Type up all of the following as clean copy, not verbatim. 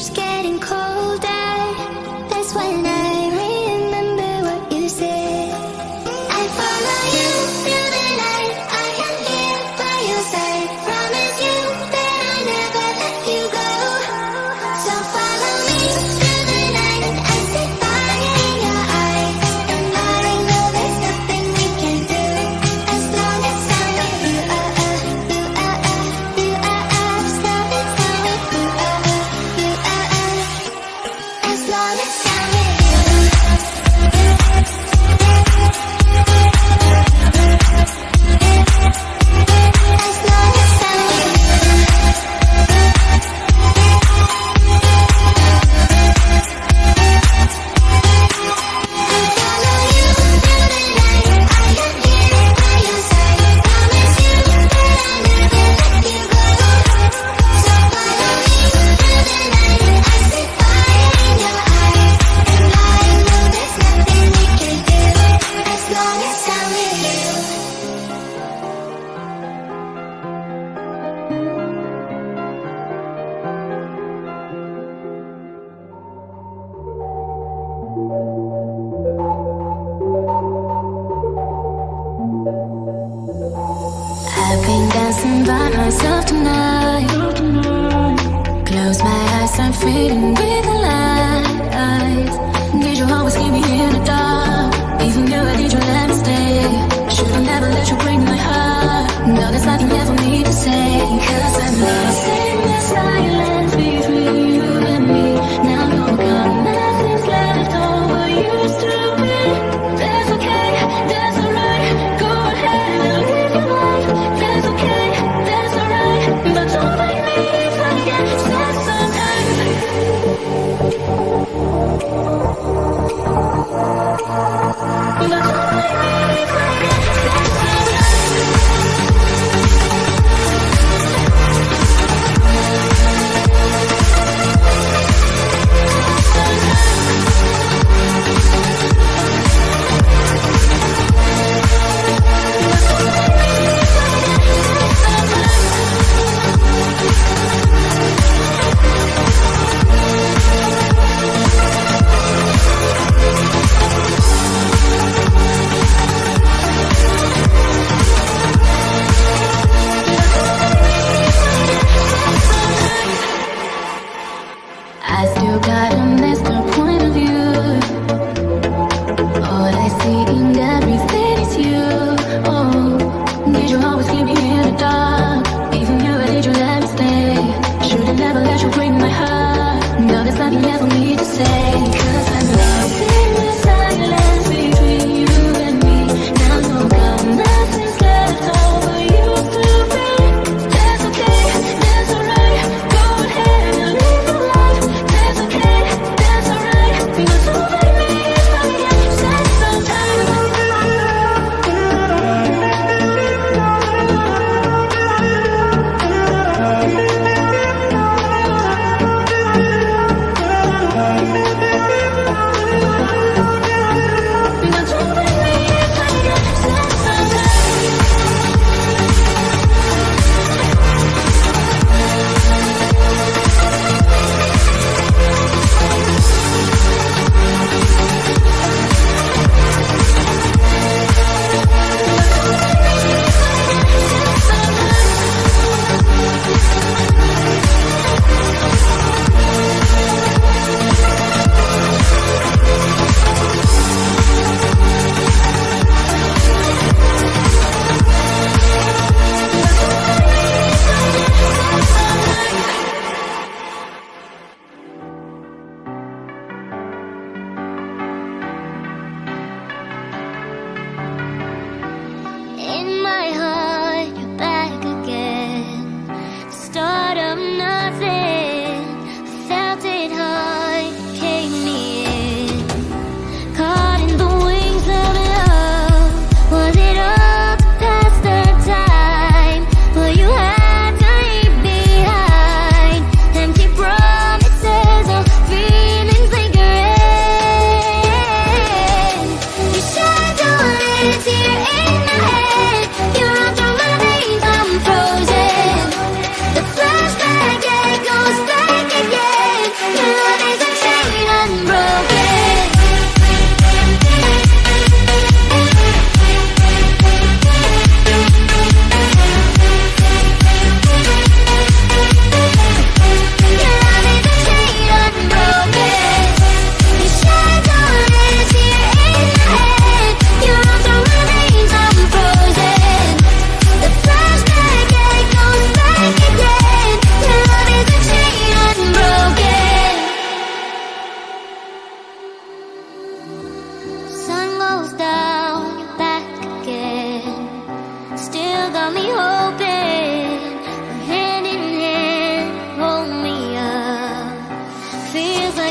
keeps getting colder. That's when I remember what you said. I follow you through the night. I am here by your side. Promise you that I never let you go. So follow me through the night. I see fire in your eyes, and I know there's nothing we can do as long as I'm with you. As long as I'm with you. As long as I'm with you. As long as I'm with follow you through the night. I am here by your side. Promise you that I never let you go. So follow me through the night. I see fire in your eyes, and I know there's nothing we can do as long as I'm with you. I've been dancing by myself tonight. Close my eyes, I'm fading with the lights. Did you always keep me in the dark? Even though I did, you let me stay. Should've never let you break my heart. No, there's nothing left for me to say, 'cause I'm lost in the silence between you and me. Now you're gone, nothing's left over used to be. That's okay, that's alright. Go ahead and live your life. That's okay, that's alright. But don't blame me if I get sad sometimes.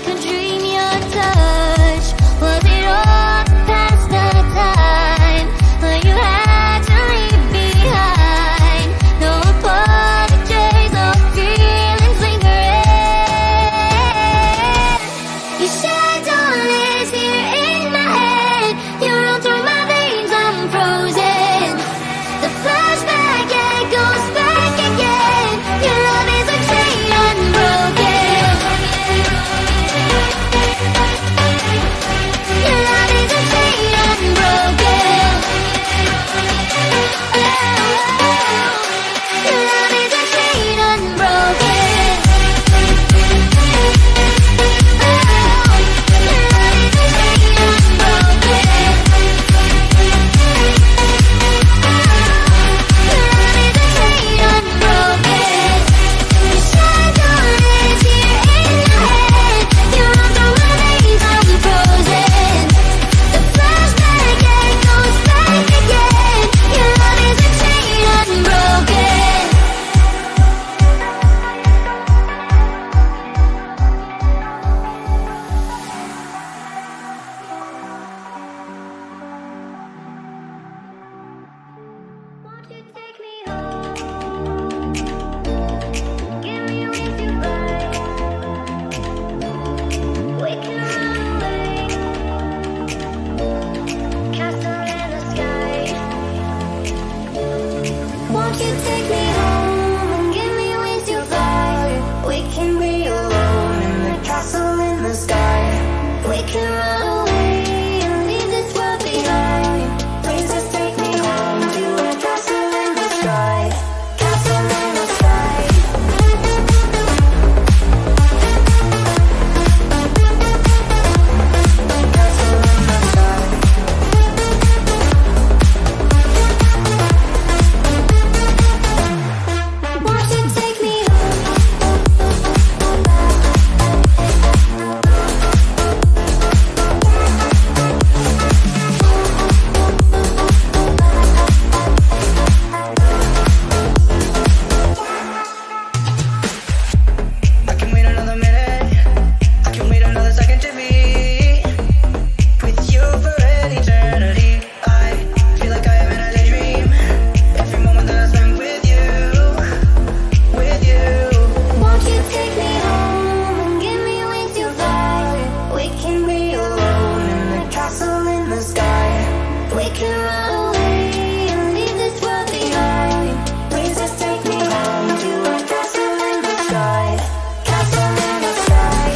like a dream. Your touch, was it all past the time when you had to leave behind? No apologies, no feelings lingering. Your shadow lives here in my head. You run through my veins, I'm frozen. The flashback, yeah, it goes back again. Your love is a chain unbroken. Your love is a chain unbroken. Oh, your love is a chain unbroken. Won't you take me home and give me wings to fly? We can be alone in the castle in the sky. We can run away and leave this world behind. Please just take me home to a castle in the sky. Castle in the sky. Castle in the sky. Won't you take me home? I can wait another minute. I can wait another second to be with you for an eternity. I feel like I am in a daydream. Every moment that I spend with you, with you. Won't you take me home and give me wings to fly? We can be alone in the castle in the sky. We can run away and leave this world behind. Please just take me home to a castle in the sky. Castle in the sky.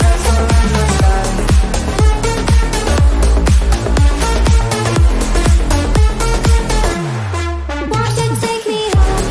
Castle in the sky. Won't you take me home?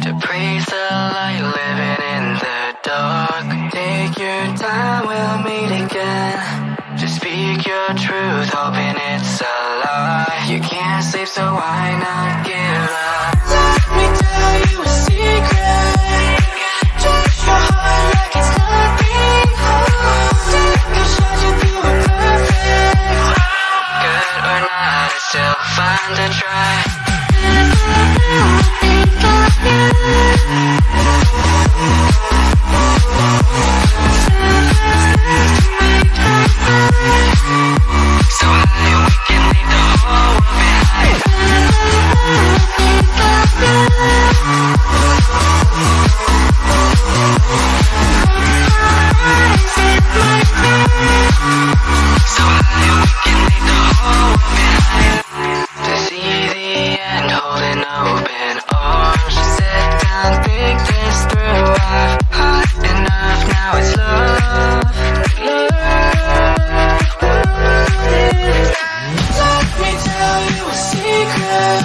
To praise the light, living in the dark. Take your time, we'll meet again. Just speak your truth, hoping it's a lie. You can't sleep, so why not give up? Let me tell you a secret. Touch your heart like it's nothing. Take a shot, you feel perfect. Good or not, it's still fun to try. So high we can leave the whole world behind. So high we can leave the whole world behind. To see the end, holding open arms. Set down, think this through. I've had enough, now it's love. Let me tell you a secret.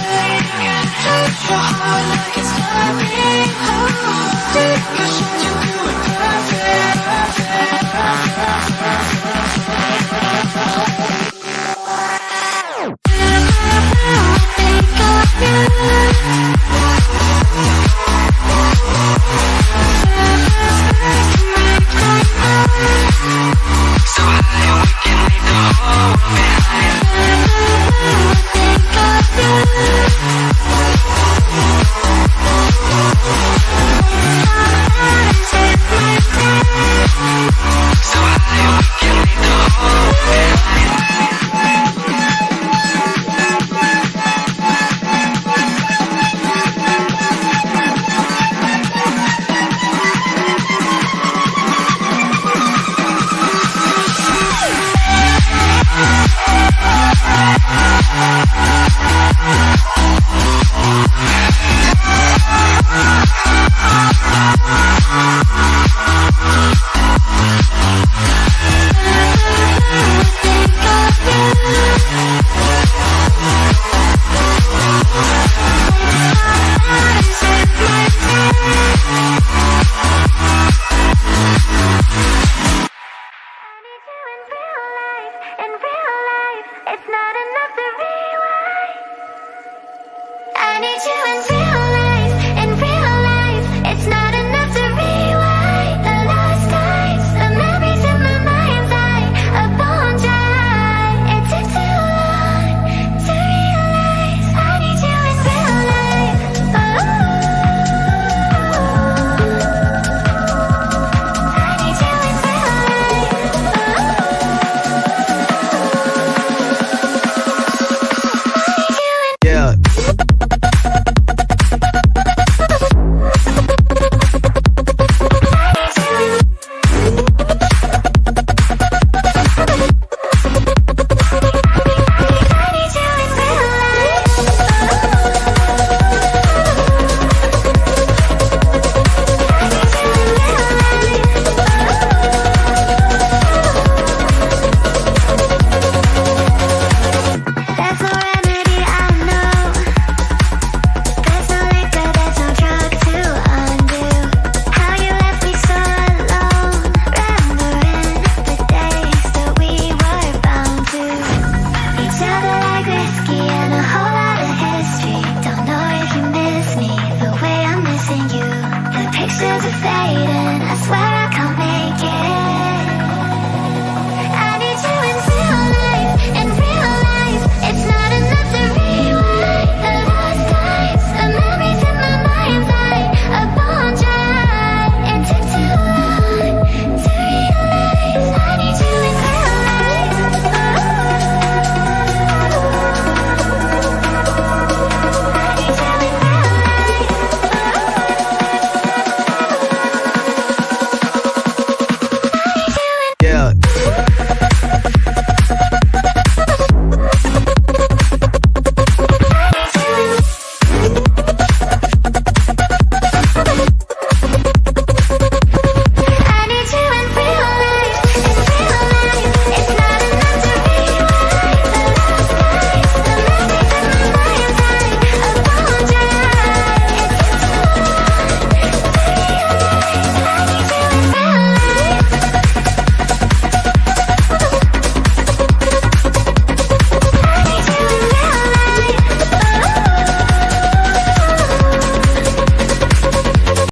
Touch your heart like